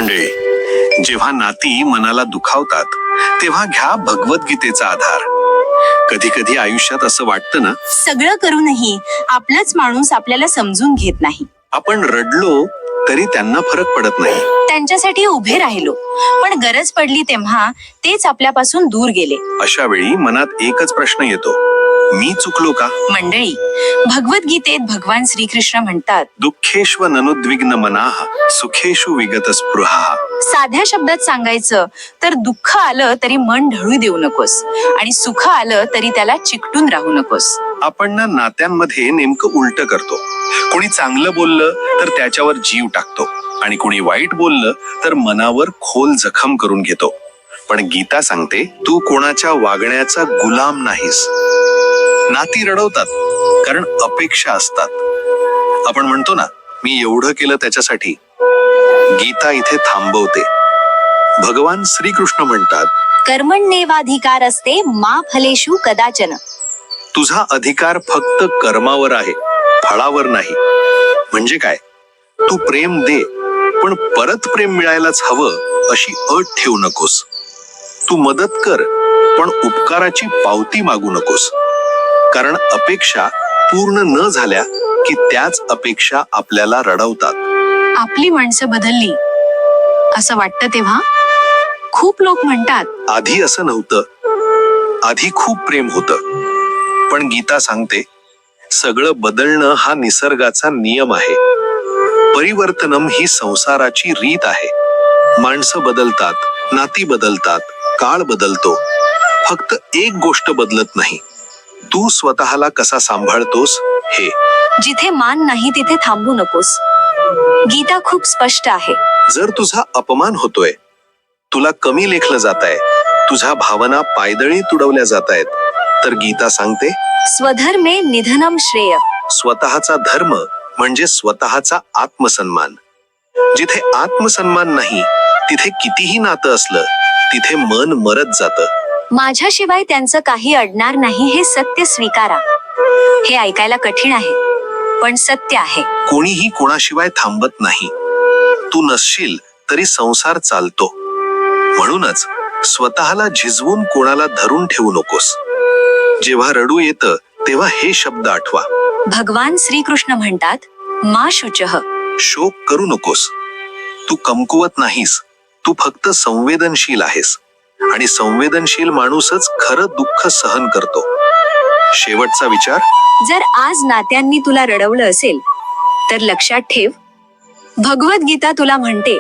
मंडळी, जेव्हा नाती मनाला दुखावतात तेव्हा घ्या भगवद्गीतेचा आधार. कधी कधी आयुष्यात असं वाटतं ना, सगळं करूनही आपलाच माणूस आपल्याला समजून घेत नाही. आपण रडलो तरी त्यांना फरक पडत नाही. त्यांच्यासाठी उभे राहिलो, पण गरज पडली तेव्हा तेच आपल्यापासून दूर गेले. अशा वेळी मनात एकच प्रश्न येतो, मी चुकलो का? मंडळी, भगवद्गीतेत भगवान श्रीकृष्ण म्हणतात, दुःखेष्व ननुद्विग्न मनाः सुखेषु विगत स्पृहा. साध्या शब्दात सांगायचं तर दुःख आलं तरी मन ढळू देऊ नकोस आणि सुख आलं तरी त्याला चिकटून राहू नकोस. आपण ना नात्यांमध्ये नेमकं उलट करतो. कोणी चांगलं बोललं तर त्याच्यावर जीव टाकतो आणि कोणी वाईट बोललं तर मनावर खोल जखम करून घेतो. पण गीता सांगते, तू कोणाच्या वागण्याचा गुलाम नाहीस. नाती रडवतात कारण अपेक्षा असतात. आपण म्हणतो ना, मी एवढं केलं त्याच्यासाठी. गीता इथे थांबवते. भगवान श्रीकृष्ण म्हणतात, कर्मण्येवाधिकार असते मा फलेषु कदाचन. तुझा अधिकार फक्त कर्मावर आहे, फळावर नाही. म्हणजे काय? तू प्रेम दे, पण परत प्रेम मिळायलाच हवं अशी अट ठेवू नकोस. तू मदत कर, पण उपकाराची पावती मागू नकोस. कारण अपेक्षा पूर्ण न झाल्या की त्याच अपेक्षा आपल्याला रडवतात. आपली माणसं बदलली असं वाटतं तेव्हा खूप लोक म्हणतात, आधी असं नव्हतं, आधी खूप प्रेम होतं. पण गीता सांगते, सगळं बदलणं हा निसर्गाचा नियम आहे. परिवर्तनम ही संसाराची रीत आहे. माणसं बदलतात, नाती बदलतात, काळ बदलतो. फक्त एक गोष्ट बदलत नाही, तू स्वतःला कसा सांभाळतोस हे. जिथे मान नाही तिथे थांबू नकोस. गीता खूप स्पष्ट आहे. जर तुझा अपमान होतोय, तुला कमी लेखलं जातंय, तुझ्या भावना पायदळी तुडवल्या जातायत, तर गीता सांगते, स्वधर्मे निधनम श्रेय. स्वतःचा धर्म म्हणजे स्वतःचा आत्मसन्मान. जिथे आत्मसन्मान नाही तिथे कितीही नातं असलं तिथे मन मरत जातं. माझ्याशिवाय त्यांचं काही अडणार नाही हे सत्य स्वीकारा. हे ऐकायला कठीण आहे, पण सत्य आहे. कोणीही कोणाशिवाय थांबत नाही. तू नसशील तरी संसार चालतो. म्हणूनच स्वतःला झिजवून कोणाला धरून ठेवू नकोस. जेव्हा रडू येतं तेव्हा हे शब्द आठवा. भगवान श्रीकृष्ण म्हणतात, मा शुचः. शोक करू नकोस. तू कमकुवत नाहीस, तू फक्त संवेदनशील आहेस. आणि संवेदनशील माणूसच खरं दुःख सहन करतो. शेवटचा विचार, जर आज नात्यांनी तुला रडवलं असेल तर लक्षात ठेव, भगवद्गीता तुला म्हणते,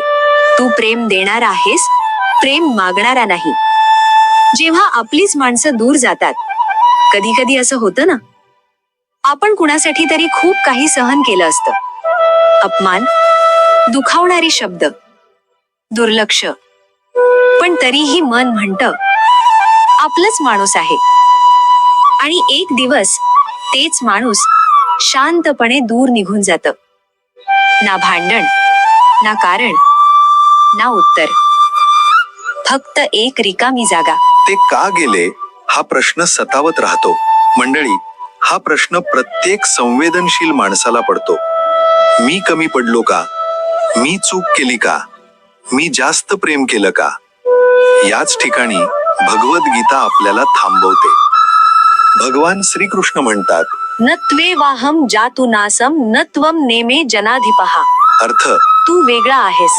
तू प्रेम देणारा आहेस, प्रेम मागणारा नाही. जेव्हा आपलीच माणसं दूर जातात, कधी कधी असं होतं ना, आपण कुणासाठी तरी खूप काही सहन केलं असतं. अपमान, दुखावणारे शब्द, दुर्लक्ष, पण तरीही मन म्हणतं आपलंच माणूस आहे. आणि एक दिवस तेच माणूस शांतपणे दूर निघून जातं. ना भांडण, ना कारण, ना उत्तर, फक्त एक रिकामी जागा. ते का गेले हा प्रश्न सतावत राहतो. मंडळी, हा प्रश्न प्रत्येक संवेदनशील माणसाला पडतो. मी कमी पडलो का? मी चूक केली का? मी जास्त प्रेम केलं का? याच ठिकाणी भगवद्गीता आपल्याला थांबवते. भगवान श्रीकृष्ण म्हणतात, न त्वेवाहम जातु नासम न त्वम नेमे जनाधिपहा. अर्थ, तू वेगळा आहेस,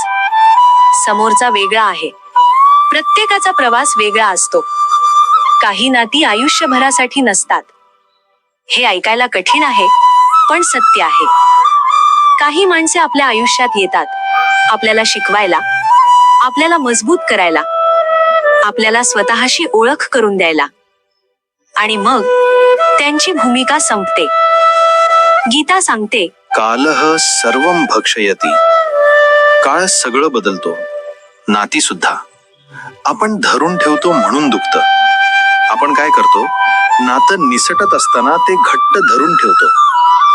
समोरचा वेगळा आहे. प्रत्येकाचा प्रवास वेगळा असतो. काही नाती आयुष्यभरासाठी नसतात. हे ऐकायला कठीण आहे, पण सत्य आहे. काही माणसे आपल्या आयुष्यात येतात, आपल्याला शिकवायला, आपल्याला मजबूत करायला, आपल्याला स्वतःशी ओळख करून द्यायला, आणि मग त्यांची भूमिका संपते. गीता सांगते, कालः सर्वं भक्षयति. काळ सगळं बदलतो, नाती सुद्धा. आपण धरून ठेवतो म्हणून दुखतं. आपण काय करतो, नातं निसटत असताना ते घट्ट धरून ठेवतो.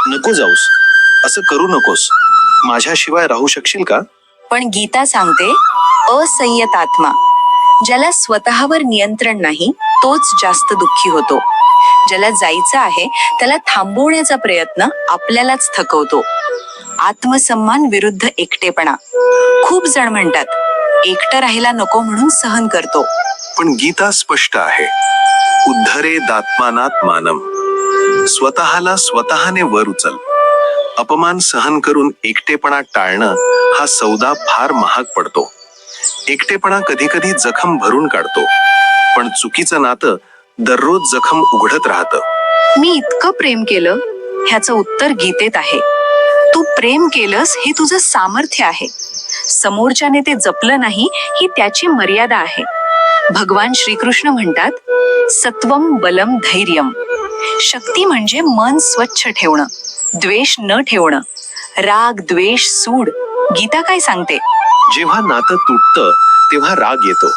नको जाऊस, असं करू नकोस, माझ्याशिवाय राहू शकशील का? पण गीता सांगते, असंयतात्मा, ज्याला स्वतःवर नियंत्रण नाही तोच जास्त दुःखी होतो. ज्याला जायचं आहे त्याला थांबवण्याचा प्रयत्न आपल्यालाच थकवतो. आत्मसन्मान विरुद्ध एकटेपणा. खूप जण म्हणतात, एकटं राहायला नको म्हणून सहन करतो. पण गीता स्पष्ट आहे. उद्धरेदात्मानात मानम. स्वतःला स्वतःने वर उचल. अपमान सहन करून एकटेपणा टाळणं हा सौदा फार महाग पडतो. एकटेपणा कधी कधी जखम भरून काढतो, पण चुकीचं नातं दररोज जखम उघडत राहतं. मी इतकं प्रेम केलं ह्याचं उत्तर गीतेत आहे. तू प्रेम केलंस हे तुझं सामर्थ्य आहे. समोरच्याने ते जपलं नाही ही त्याची मर्यादा आहे. भगवान श्रीकृष्ण म्हणतात, सत्वम बलम धैर्यम. शक्ती म्हणजे मन स्वच्छ ठेवणं, द्वेष न ठेवणं, राग द्वेष सूड. गीता काय सांगते? जेव्हा नातं तुटतं तेव्हा राग येतो.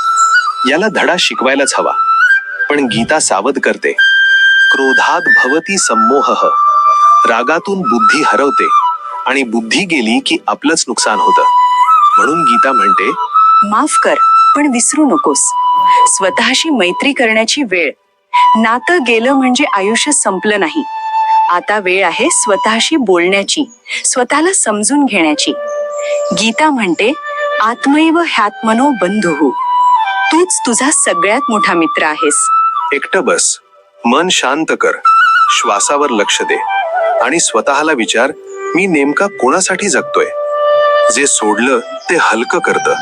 याला धडा शिकवायलाच हवा. पण गीता सावध करते. क्रोधात भवती सम्मोहः. रागातून बुद्धी हरवते आणि बुद्धी गेली की आपलंच नुकसान होतं. म्हणून गीता म्हणते, माफ कर पण विसरू नकोस. स्वतःशी मैत्री करण्याची वेळ. नातं गेलं म्हणजे आयुष्य संपलं नाही. आता वेळ आहे स्वतःशी बोलण्याची, स्वतःला समजून घेण्याची. गीता म्हणते, आत्मैव ह्यात्मनो बंधुः. तूच तुझा सगळ्यात मोठा मित्र आहेस. एकटं बस, मन शांत कर, श्वासावर लक्ष दे आणि स्वतःला विचार, मी नेमका कोणासाठी जगतोय? जे सोडलं ते हलकं करतं.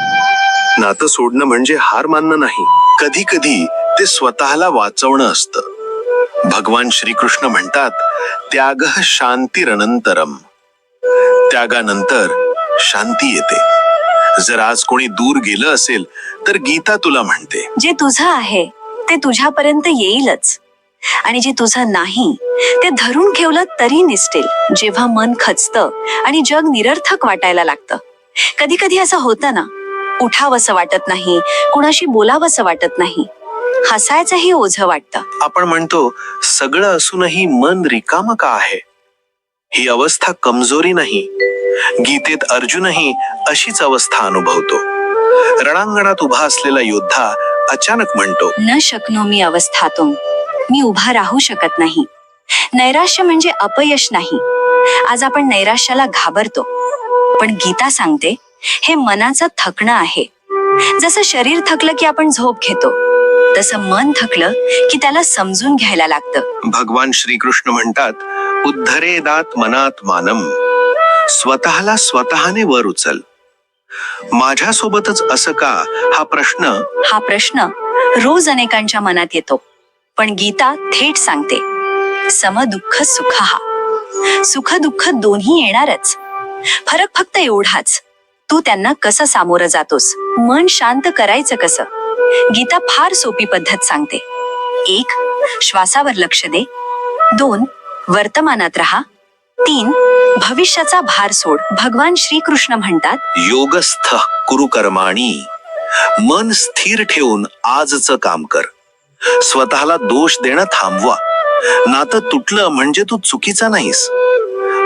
नातं सोडणं म्हणजे हार मानणं नाही. कधी कधी ते स्वतःला वाचवणं असतं. भगवान श्रीकृष्ण म्हणतात, त्यागः शांतिरनंतरम. त्यागानंतर शांती येते. जर आज कोणी दूर गेलं असेल तर गीता तुला म्हणते, जे तुझं आहे ते तुझ्यापर्यंत येईलच, आणि जे तुझं नाही ते धरून ठेवलं तरी निसटेल. जेव्हा मन खचतं आणि जग निरर्थक वाटायला लागतं, कधी कधी असं होतं ना, उठावंसं वाटत नाही, कुणाशी बोलावंसं वाटत नाही, हसायचंही ओझं वाटतं. आपण म्हणतो, सगळं असूनही मन रिकामं का आहे? ही अवस्था कमजोरी नाही. गीतेत अर्जुनही अशीच अवस्था अनुभवतो. रणांगणात उभा असलेला योद्धा अचानक म्हणतो, न शक्नोमी अवस्थातुम. मी उभा राहू शकत नाही. नैराश्य म्हणजे अपयश नाही. आज आपण नैराश्याला घाबरतो, पण गीता सांगते, हे मनाचं थकणं आहे. जसं शरीर थकलं की आपण झोप घेतो, तसं मन थकलं की त्याला समजून घ्यायला लागतं. भगवान श्रीकृष्ण म्हणतात, उद्धरेदात मनात मानम. स्वतःला स्वतःने वर उचल. माझ्यासोबतच असं का? हा प्रश्न रोज अनेकांच्या मनात येतो. पण गीता थेट सांगते, सम दुःख सुखः. सुख दुःख दोन्ही येणारच. फरक फक्त एवढाच, तू त्यांना कसं सामोरं जातोस. मन शांत करायचं कसं? गीता फार सोपी पद्धत सांगते. 1. श्वासावर लक्ष दे. 2. वर्तमानात राहा. 3. भविष्याचा भार सोड. भगवान श्रीकृष्ण म्हणतात, योगस्थ कुरु कर्माणी. मन स्थिर ठेवून आजचं काम कर. स्वतःला दोष देणं थांबवा. नातं तुटलं म्हणजे तू चुकीचा नाहीस.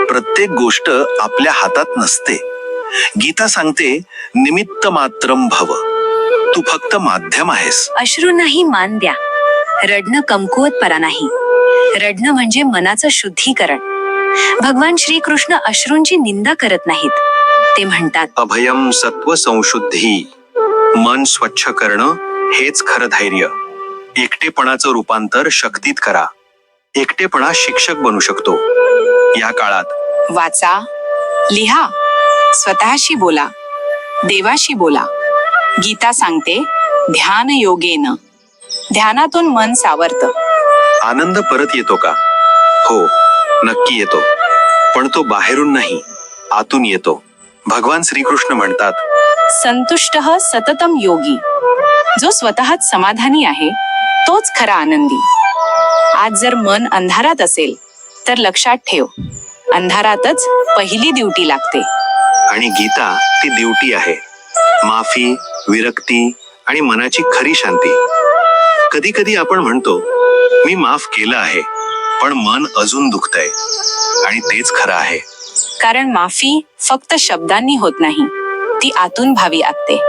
प्रत्येक गोष्ट आपल्या हातात नसते. गीता सांगते, निमित्त मात्रम भव. तू फक्त माध्यम आहेस. अश्रूंनाही मान द्या. रडणं कमकुवतपणा नाही. रडणं म्हणजे मनाचं शुद्धीकरण. भगवान श्रीकृष्ण अश्रूंची निंदा करत नाहीत. ते म्हणतात, अभयम सत्व संशुद्धी. मन स्वच्छ करणं हेच खरं धैर्य. एकटेपणाचं रूपांतर शक्तीत करा. एकटेपणा शिक्षक बनू शकतो. या काळात वाचा, लिहा, स्वतःशी बोला, देवाशी बोला. गीता सांगते, ध्यान योगेन. ध्यानातून मन सावरतं. आनंद परत येतो का? हो, नक्की येतो. पण तो बाहेरून नाही, आतून येतो. भगवान श्रीकृष्ण म्हणतात, संतुष्टः सततम योगी. जो स्वतःत समाधानी आहे तोच खरा आनंदी. आज जर मन अंधारात असेल तर लक्षात ठेव, अंधारातच पहिली ड्युटी लागते. आणि गीता ती ड्युटी आहे. माफी, विरक्ती आणि मनाची खरी शांती. कधी कधी आपण म्हणतो, मी माफ केलं आहे, पण मन अजून दुखतंय. आणि तेच खरं आहे. कारण माफी फक्त शब्दांनी होत नाही, ती आतून भावी लागते.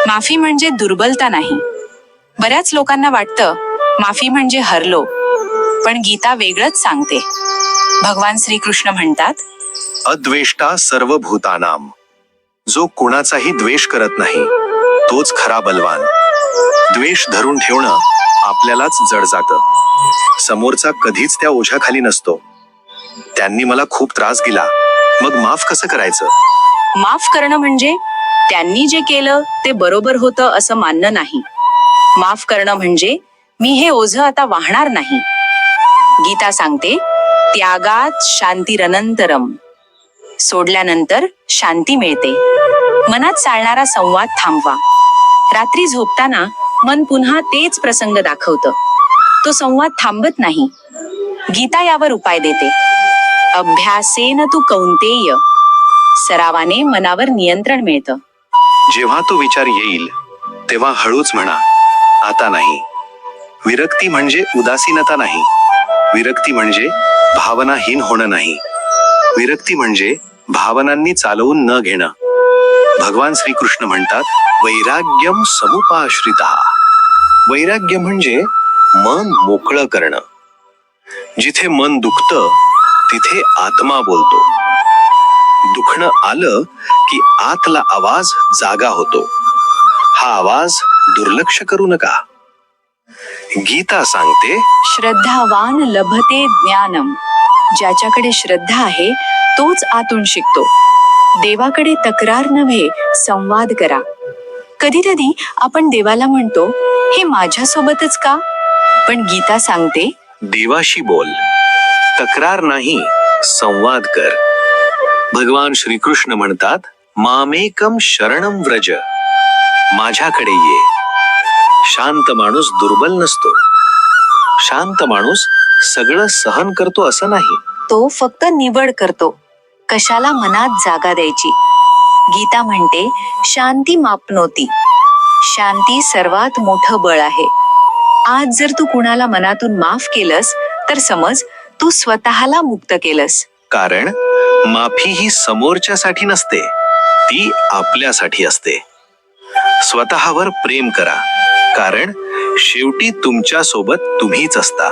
माफी म्हणजे दुर्बलता नाही. बऱ्याच लोकांना वाटतं माफी म्हणजे हरलो, पण गीता वेगळंच सांगते. भगवान श्रीकृष्ण म्हणतात, अद्वेष्टा सर्व भूतानाम. जो कुणाचाही द्वेष करत नाही, तोच खरा बलवान. द्वेष धरून ठेवणं आपल्यालाच जड जातं. समोरचा कधीच त्या ओझ्याखाली नसतो. त्यांनी मला खूप त्रास दिला, मग माफ कसं करायचं? माफ करणं म्हणजे त्यांनी जे केलं ते बरोबर होतं असं मानणं नाही. माफ करणं म्हणजे मी हे ओझं आता वाहणार नाही. गीता सांगते, त्यागात शांतिरनंतरम. सोडल्यानंतर शांती मिळते. मनात चालणारा संवाद थांबवा. रात्री झोपताना मन पुन्हा तेच प्रसंग दाखवतं. तो संवाद थांबत नाही. गीता यावर उपाय देते. अभ्यासेन तु कौंतेय. सरावाने मनावर नियंत्रण मिळतं. जेव्हा तो विचार येईल तेव्हा हळूच म्हणा, आता नाही. विरक्ती म्हणजे उदासीनता नाही. विरक्ती म्हणजे भावनाहीन होणं नाही. विरक्ती म्हणजे भावनांनी चालवून न घेणं. भगवान श्रीकृष्ण म्हणतात, वैराग्यम समुपाश्रिता. वैराग्य म्हणजे मन मोकळं करणं. जिथे मन दुखतं तिथे आत्मा बोलतो. दुखणं आलं की आतला आवाज जागा होतो. हा आवाज दुर्लक्ष करू नका. गीता सांगते, श्रद्धावान लभते ज्ञानम. ज्याच्याकडे श्रद्धा आहे तोच आतून शिकतो. देवाकडे तक्रार नव्हे, संवाद करा. कधी कधी आपण देवाला म्हणतो, हे माझ्यासोबतच का? पण गीता सांगते, देवाशी बोल, तक्रार नाही, संवाद कर. भगवान श्रीकृष्ण म्हणतात, मामेकम शरणम व्रज. माझ्याकडे ये. शांत माणूस दुर्बल नसतो. शांत माणूस सगळं सहन करतो असं नाही. तो फक्त निवड करतो, कशाला मनात जागा द्यायची. गीता म्हणते, शांती मापनोती. शांती सर्वात मोठं बळ आहे. आज जर तू कुणाला मनातून माफ केलंस तर समज तू स्वतःला मुक्त केलंस. कारण माफी ही समोरच्यासाठी नसते, ती आपल्यासाठी असते. स्वतःवर प्रेम करा, कारण शेवटी तुमच्या सोबत तुम्हीच असता.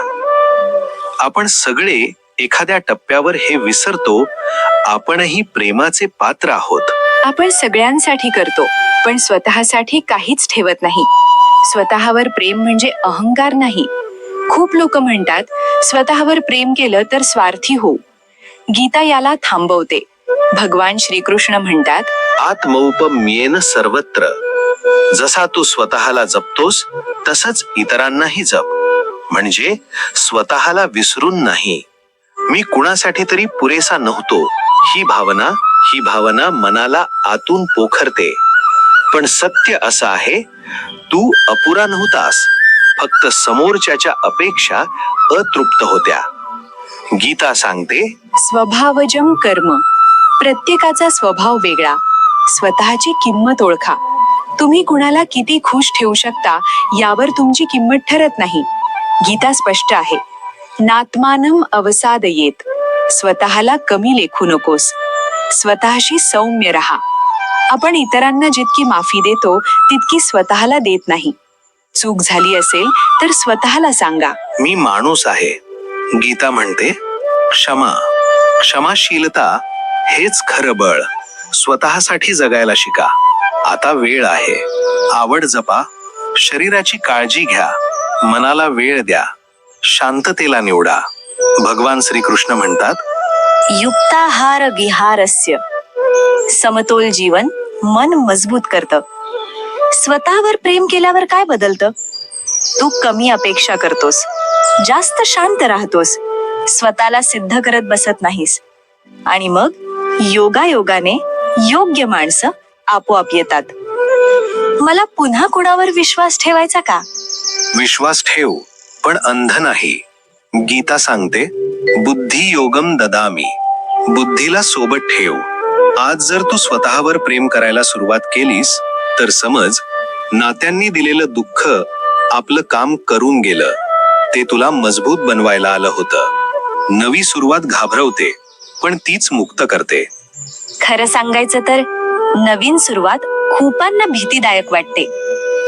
आपण सगळे एखाद्या टप्प्यावर हे विसरतो, आपणही प्रेमाचे पात्र आहोत. आपण सगळ्यांसाठी करतो, पण स्वतःसाठी काहीच ठेवत नाही. स्वतःवर प्रेम म्हणजे अहंकार नाही. खूप लोक म्हणतात, स्वतःवर प्रेम केलं तर स्वार्थी होऊ. गीता याला थांबवते. भगवान श्रीकृष्ण म्हणतात, आत्मौपम्येन सर्वत्र. जसा तू स्वतःला जपतोस तसंच इतरांनाही जप. म्हणजे स्वतःला विसरून नाही. मी कुणासाठी तरी पुरेसा नव्हतो, ही भावना मनाला आतून पोखरते. पण सत्य असं आहे, तू अपुरा नव्हतास, फक्त समोरच्याच्या अपेक्षा अतृप्त होत्या. गीता सांगते, स्वभावजम कर्म. प्रत्येकाचा स्वभाव वेगळा. स्वतःची किंमत ओळखा. तुम्ही कुणाला किती खुश ठेवू शकता यावर तुमची किंमत ठरत नाही. गीता स्पष्ट आहे, नात्मानम अवसादयेत. स्वतःला कमी लेखू नकोस. स्वतःशी सौम्य रहा. आपण इतरांना जितकी माफी देतो तितकी स्वतःला देत नाही. चूक झाली असेल तर स्वतःला सांगा, मी माणूस आहे. गीता म्हणते, क्षमाशीलता हेच खरं बळ. स्वतःसाठी जगायला शिका. आता वेळ आहे. आवड जपा, शरीराची काळजी घ्या, मनाला वेळ द्या, शांततेला निवडा. भगवान श्रीकृष्ण म्हणतात, युक्ताहार विहारस्य. समतोल जीवन मन मजबूत करतं. स्वतःवर प्रेम केल्यावर काय बदलतं? तू कमी अपेक्षा करतोस, जास्त शांत राहतोस, स्वतःला सिद्ध करत बसत नाहीस. आणि मग योगायोगाने योग्य माणसं आपोआप येतात. मला पुन्हा कुणावर विश्वास ठेवायचा का? विश्वास ठेव, पण अंध नाही. गीता सांगते, बुद्धी योगम ददामी. बुद्धीला सोबत ठेव. आज जर तू स्वतःवर प्रेम करायला सुरुवात केलीस तर समज नात्यांनी दिलेलं दुःख आपलं काम करून गेलं. ते तुला मजबूत बनवायला आलं होतं. नवी सुरुवात घाबरवते, पण तीच मुक्त करते. खरं सांगायचं तर नवीन सुरुवात खूपांना भीतीदायक वाटते.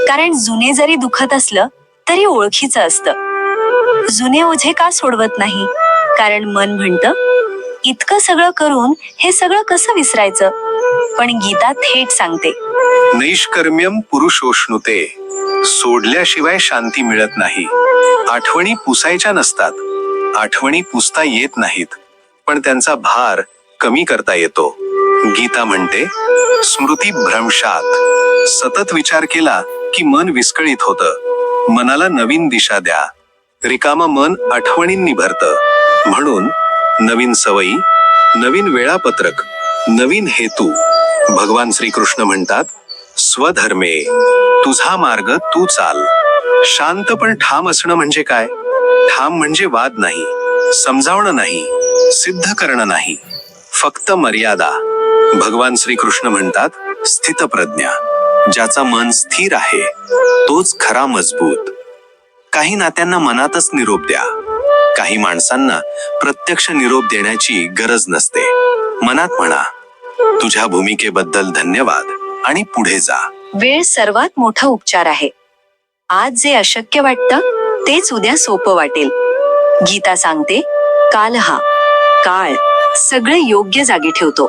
कारण जुने जरी दुखत असलं तरी ओळखीचं असतं. जुने ओझे का सोडवत नाही? कारण मन म्हणतं, इतकं सगळं करून हे सगळं कसं विसरायचं? पण गीता थेट सांगते, नैष्कर्म्यम पुरुषोष्णुते, सोडल्याशिवाय शांती मिळत नाही. आठवणी पुसायच्या नसतात, आठवणी पुसता येत नाहीत, पण त्यांचा भार कमी करता येतो. गीता म्हणते, स्मृती भ्रंशात. सतत विचार केला की मन विस्कळीत होतं. मनाला नवीन दिशा द्या. रिकामं मन आठवणींनी भरतं. म्हणून नवीन सवयी, नवीन वेळापत्रक, नवीन हेतू. भगवान श्रीकृष्ण म्हणतात, स्वधर्मे, तुझा मार्ग तू चाल. शांत पण ठाम असणं म्हणजे काय? ठाम म्हणजे वाद नाही, समजावणं नाही, सिद्ध करणं नाही, फक्त मर्यादा. भगवान श्रीकृष्ण म्हणतात, स्थितप्रज्ञ. ज्याचा मन स्थिर आहे तोच खरा मजबूत. काही नात्यांना मनातच निरोप द्या. काही माणसांना प्रत्यक्ष निरोप देण्याची गरज नसते. मनात म्हणा, तुझ्या भूमिकेबद्दल धन्यवाद, आणि पुढे जा. वेळ सर्वात मोठा उपचार आहे. आज जे अशक्य वाटतं तेच उद्या सोपं वाटेल. गीता सांगते, काल हा काळ सगळं योग्य जागी ठेवतो.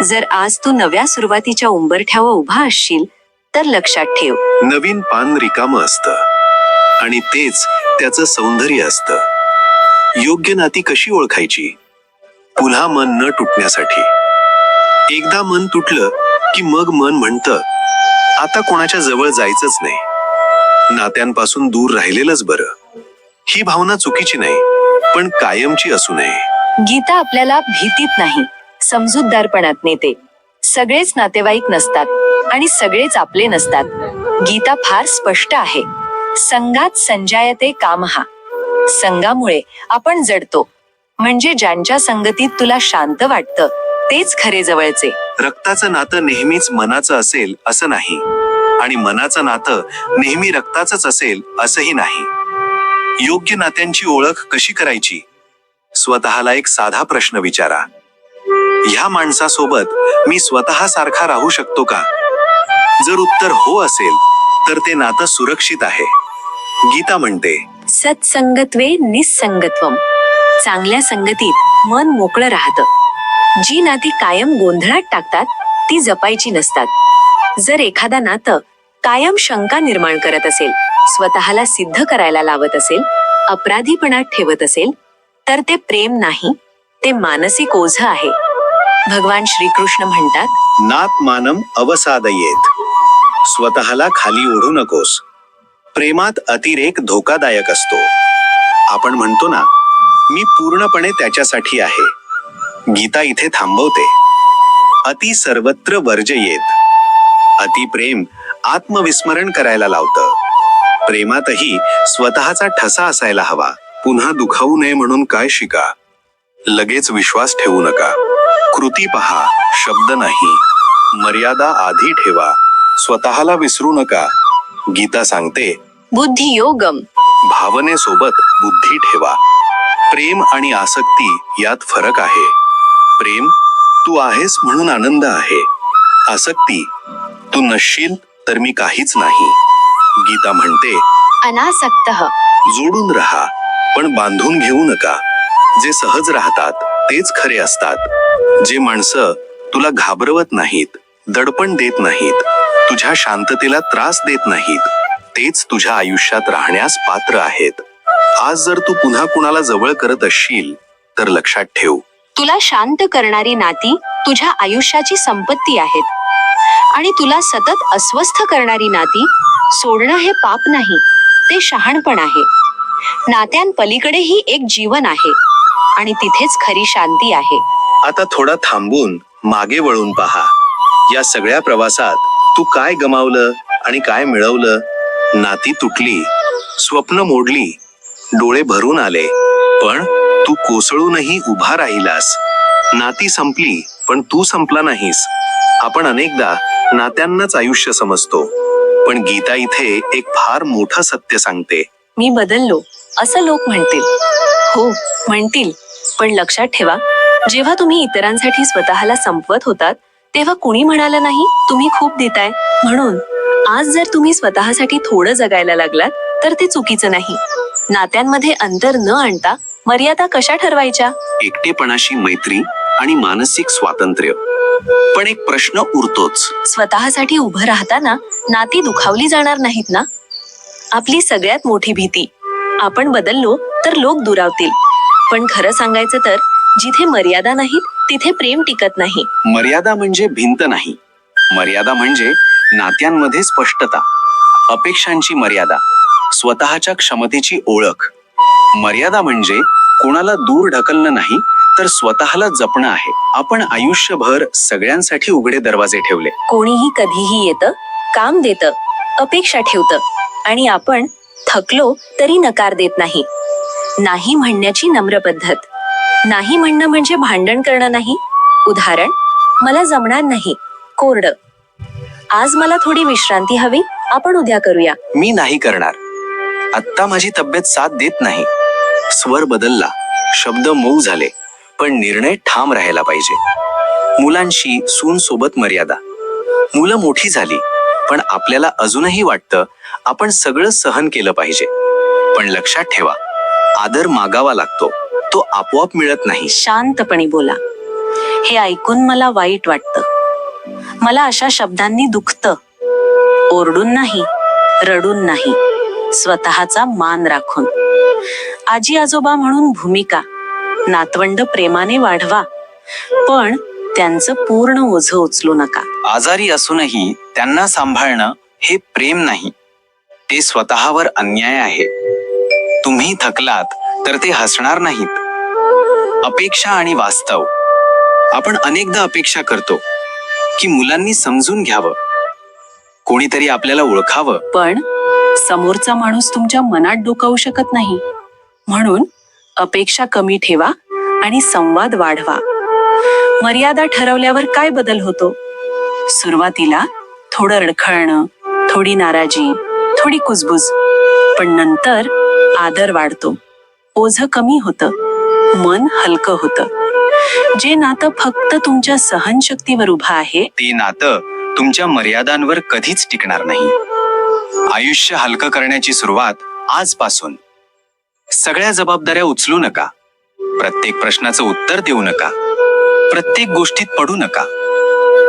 जर आज तू नव्या सुरुवातीच्या उंबरठ्यावर उभा असशील तर लक्षात ठेव, नवीन पान रिकामं असतं आणि तेच त्याचं सौंदर्य असतं. योग्य नाती कशी ओळखायची? पुन्हा मन न तुटण्यासाठी. एकदा मन तुटलं की मग मन म्हणतं, आता कोणाच्या जवळ जायचंच नाही, नात्यांपासून दूर राहिलेलंच बरं. ही भावना चुकीची नाही, पण कायमची असू नये. गीता आपल्याला भीतीत नाही, समजूतदारपणात नेते. सगळेच नातेवाईक नसतात आणि सगळेच आपले नसतात. गीता फार स्पष्ट आहे. संगात संजायते कामहा. संगामुळे आपण जडतो. म्हणजे ज्यांच्या संगतीत तुला शांत वाटतं तेच खरे जवळचे. रक्ताचं नातं नेहमीच मनाचं असेल असं नाही, आणि मनाचं नातं नेहमी रक्ताचंच असेल असंही नाही. योग्य नात्यांची ओळख कशी करायची? स्वतःला एक साधा प्रश्न विचारा. ह्या माणसासोबत मी स्वतः सारखा राहू शकतो का? जर उत्तर हो असेल तर ते नातं सुरक्षित आहे. गीता म्हणते, सत्संगत्वे निस्संगत्वम. चांगल्या संगतीत मन मोकळं राहतं. जी नाती कायम गोंधळात टाकतात ती जपायची नसतात. जर एखादा नातं कायम शंका निर्माण करत असेल, स्वतःला सिद्ध करायला लावत असेल, अपराधीपणात ठेवत असेल, तर ते प्रेम नाही, ते मानसिक ओझं आहे. भगवान श्रीकृष्ण म्हणतात, नात्मानम अवसादयेत. स्वतःला खाली ओढू नकोस. प्रेमात अतिरेक धोकादायक असतो. आपण म्हणतो ना, मी पूर्णपणे त्याच्यासाठी आहे. गीता इथे थांबवते. अति सर्वत्र वर्जयेत. अतिप्रेम आत्मविस्मरण करायला लावतं. प्रेमातही स्वतःचा ठसा असायला हवा. पुन्हा दुखावू नये म्हणून काय शिका. लगेच विश्वास ठेवू नका. कृती पहा, शब्द नाही. मर्यादा आधी ठेवा. स्वतःला विसरू नका. गीता सांगते, बुद्धियोगम. भावनेसोबत बुद्धी ठेवा. प्रेम आणि आसक्ती यात फरक आहे. प्रेम, तू आहेस म्हणून आनंद आहे. आसक्ती, तू नसशील तर मी काहीच नाही. गीता म्हणते, अनासक्तः. जोडून राहा, पण बांधून घेऊ नका. जे सहज राहतात तेच खरे असतात. जे माणसं तुला घाबरवत नाहीत, दडपण देत नाहीत, तुझ्या शांततेला त्रास देत नाहीत, तेच तुझ्या आयुष्यात राहण्यास पात्र आहेत. आज जर तू पुन्हा कुणाला जवळ करत असशील तर लक्षात ठेव, तुला शांत करणारी नाती तुझ्या आयुष्याची संपत्ती आहेत. आणि तुला सतत अस्वस्थ करणारी नाती सोडणं हे पाप नाही, ते शहाणपण आहे. नात्यांपलीकडेही एक जीवन आहे आणि तिथेच खरी शांती आहे. आता थोडा थांबून मागे वळून पहा. या सगळ्या प्रवासात तू काय गमावलं आणि काय मिळवलं? नाती तुटली, स्वप्न मोडली, डोळे भरून आले, पण तू कोसळूनही उभा राहिलास. नाती संपली, पण तू संपला नाहीस. आपण अनेकदा नात्यांनाच आयुष्य समजतो, पण गीता इथे एक फार मोठं सत्य सांगते. मी बदललो असं लोक म्हणतील. हो, म्हणतील, पण लक्षात ठेवा, जेव्हा तुम्ही इतरांसाठी स्वतःला संपवत होतात तेव्हा कुणी म्हणालं नाही तुम्ही खूप देताय म्हणून. आज जर तुम्ही स्वतःसाठी थोडं जगायला लागलात तर ते चुकीचं नाही. नात्यांमध्ये अंतर न आणता मर्यादा कशा ठरवायच्या? एकटेपणाशी मैत्री आणि मानसिक स्वातंत्र्य. पण एक प्रश्न उरतोच. स्वतःसाठी उभं राहताना नाती दुखावली जाणार नाहीत ना? आपली सगळ्यात मोठी भीती, आपण बदललो तर लोक दुरावतील. पण खरं सांगायचं तर जिथे मर्यादा नाहीत तिथे प्रेम टिकत नाही. मर्यादा म्हणजे भिंत नाही, मर्यादा म्हणजे नात्यांमध्ये स्पष्टता, अपेक्षांची मर्यादा, स्वतःच्या क्षमतेची ओळख. मर्यादा म्हणजे कोणाला दूर ढकलणं नाही, तर स्वतःला जपणं आहे. आपण आयुष्यभर सगळ्यांसाठी उघडे दरवाजे ठेवले. कोणीही कधीही येतं, काम देतं, अपेक्षा ठेवतं, आणि आपण थकलो तरी नकार देत नाही. नाही म्हणण्याची नम्र पद्धत. नाही म्हणणं म्हणजे भांडण करणं नाही. उदाहरण, मला जमणार नाही, कोरडं. आज मला थोडी विश्रांती हवी, आपण उद्या करूया. मी नाही करणार, आत्ता माझी तब्येत साथ देत नाही. स्वर बदलला, शब्द मऊ झाले, पण निर्णय ठाम राहायला पाहिजे. मुलांशी सून सोबत मर्यादा. मुलं मोठी झाली, पण आपल्याला अजूनही वाटतं आपण सगळं सहन केलं पाहिजे. पण लक्षात ठेवा, आदर मागावा लागतो, तो आपोआप मिळत नाही. शांतपणे बोला. हे ऐकून मला वाईट वाटतं, मला अशा शब्दांनी दुखतं. ओरडून नाही, रडून नाही, स्वतःचा मान राखून. आजी आजोबा म्हणून भूमिका. नातवंड प्रेमाने वाढवा, पण त्यांचं पूर्ण ओझं उचलू नका. आजारी असूनही त्यांना सांभाळणं हे प्रेम नाही, ते स्वतःवर अन्याय आहे. तुम्ही थकलात तर ते हसणार नाहीत. अपेक्षा आणि वास्तव. आपण अनेकदा अपेक्षा करतो की मुलांनी समजून घ्यावं, कोणीतरी आपल्याला ओळखावं. पण समोरचा माणूस तुमच्या मनात डोकावू शकत नाही. म्हणून अपेक्षा कमी ठेवा आणि संवाद वाढवा. मर्यादा ठरवल्यावर काय बदल होतो? सुरुवातीला थोडं रडखळणं, थोडी नाराजी, थोडी कुजबुज, पण नंतर आदर वाढतो, ओझं कमी होतं, मन हलकं होतं. जे नातं फक्त तुमच्या सहनशक्तीवर उभं आहे, ते नातं तुमच्या मर्यादांवर कधीच टिकणार नाही. आयुष्य हलकं करण्याची सुरुवात आजपासून. सगळ्या जबाबदाऱ्या उचलू नका, प्रत्येक प्रश्नाचं उत्तर देऊ नका, प्रत्येक गोष्टीत पडू नका.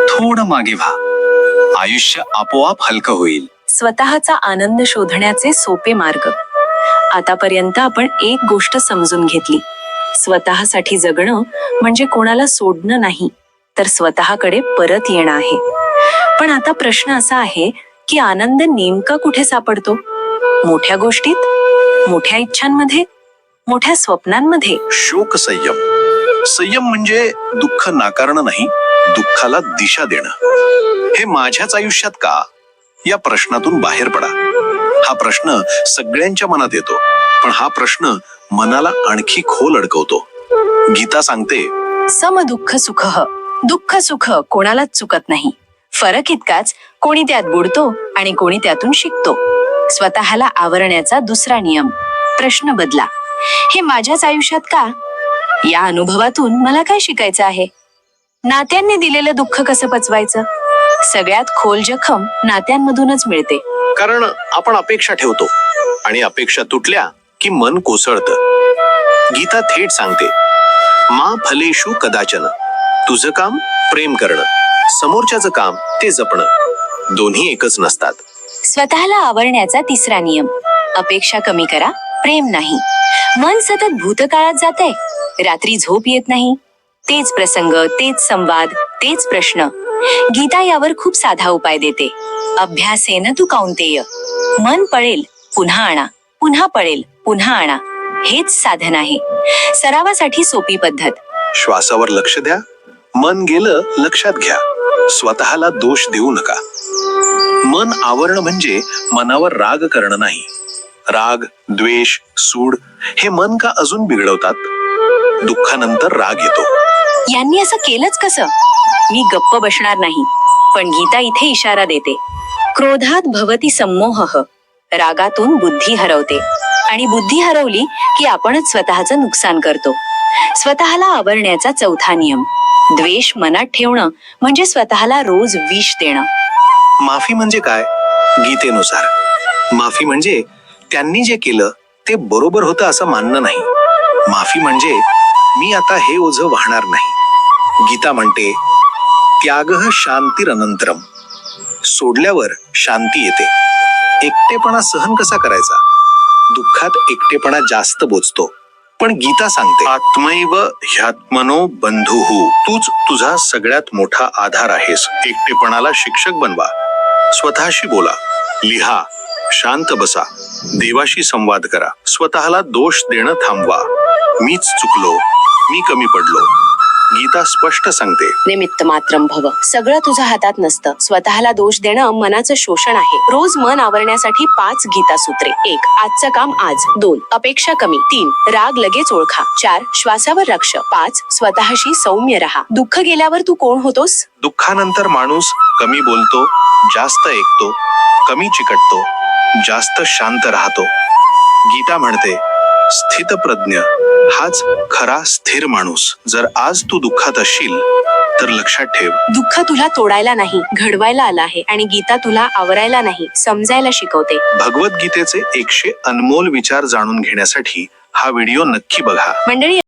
थोडं मागे व्हा, आयुष्य आपोआप हलकं होईल. स्वतःचा आनंद शोधण्याचे सोपे मार्ग. आतापर्यंत आपण एक गोष्ट समजून घेतली, स्वतःसाठी जगणं म्हणजे कोणाला सोडणं नाही, तर स्वतःकडे परत येणं आहे. पण आता प्रश्न असा आहे की आनंद नेमका कुठे सापडतो? मोठ्या गोष्टीत, मोठ्या इच्छांमध्ये, मोठ्या स्वप्नांमध्ये. शोक संयम. संयम म्हणजे दुःख नाकारणं नाही, दुःखाला दिशा देणं. हे माझ्याच आयुष्यात का, या प्रश्नातून बाहेर पडा. हा प्रश्न सगळ्यांच्या मनात येतो, पण हा प्रश्न मनाला आणखी खोल अडकवतो. गीता सांगते, सम दुःख सुख. दुःख सुख कोणालाच चुकत नाही. फरक इतकाच, कोणी त्यात बुडतो आणि कोणी त्यातून शिकतो. स्वतःला आवरण्याचा दुसरा नियम. प्रश्न बदला. हे माझ्याच आयुष्यात का? या अनुभवातून मला काय शिकायचं आहे? नात्यांनी दिलेलं दुःख कसं पचवायचं? सगळ्यात खोल जखम नात्यांमधूनच मिळते. कारण आपण अपेक्षा ठेवतो आणि अपेक्षा तुटल्या की मन कोसळतं. गीता थेट सांगते, मा फलेषु कदाचन. तुझं काम प्रेम करणं, समोरच्याचं काम ते जपणं. दोन्ही एकच नसतात. स्वतःला आवरण्याचा तिसरा नियम. अपेक्षा कमी करा, प्रेम नाही. मन सतत भूतकाळात जातंय, रात्री झोप येत नाही, तेच प्रसंग, तेच संवाद, तेच प्रश्न. गीता यावर खूप साधा उपाय देते. अभ्यासेन तू कौंतेय. मन पळेल, पुन्हा आणा, पुन्हा पळेल, पुन्हा आणा. हेच साधन आहे. सरावासाठी सोपी पद्धत. श्वासावर लक्ष द्या, मन गेलं लक्षात घ्या. स्वतःला दोष देऊ नका. मन आवरणं म्हणजे मनावर राग करणं नाही. राग, द्वेष, सूड हे मन का अजून बिघडवतात? दुःखानंतर राग येतो. यांनी असं केलंच कसं? मी गप्प बसणार नाही. पण गीता इथे इशारा देते. क्रोधात भवती सम्मोहः. रागातून बुद्धी हरवते, आणि बुद्धी हरवली की आपणच स्वतःचं नुकसान करतो. स्वतःला आवरण्याचा चौथा नियम. द्वेष मनात ठेवणं म्हणजे स्वतःला रोज विष देणं. माफी म्हणजे काय? गीतेनुसार माफी म्हणजे त्यांनी जे केलं ते बरोबर होतं असं मानणं नाही. माफी म्हणजे मी आता हे ओझं वाहणार नाही. गीता म्हणते, त्यागः शांतिरनंतरम. सोडल्यावर शांती येते. एकटेपणा सहन कसा करायचा? दुःखात एकटेपणा जास्त बोचतो. पण गीता सांगते, आत्मैव ह्यात्मनो बंधुः. तूच तुझा सगळ्यात मोठा आधार आहेस. एकटेपणाला शिक्षक बनवा. स्वतःशी बोला, लिहा, शांत बसा, देवाशी संवाद करा. स्वतःला दोष देणं थांबवा. मीच चुकलो, मी कमी पडलो. गीता स्पष्ट सांगते, निमित्त मात्रम भव. सगळं तुझ्या हातात नसतं. स्वतःला दोष देणं मनाचं शोषण आहे. रोज मन आवरण्यासाठी 5 गीता सूत्रे. 1. आजचं काम आज. 2. अपेक्षा कमी. 3. राग लगेच ओळखा. 4. श्वासावर लक्ष. 5. स्वतःशी सौम्य राहा. दुःख गेल्यावर तू कोण होतोस? दुःखानंतर माणूस कमी बोलतो, जास्त ऐकतो, कमी चिकटतो, जास्त शांत राहतो. गीता म्हणते, स्थितप्रज्ञ हाच खरा स्थिर माणूस. जर आज तू दुःखात असशील तर लक्षात ठेव, दुःख तुला तोडायला नाही, घडवायला आलं आहे. आणि गीता तुला आवरायला नाही, समजायला शिकवते. भगवद्गीतेचे 100 अनमोल विचार जाणून घेण्यासाठी हा व्हिडिओ नक्की बघा. मंडळी,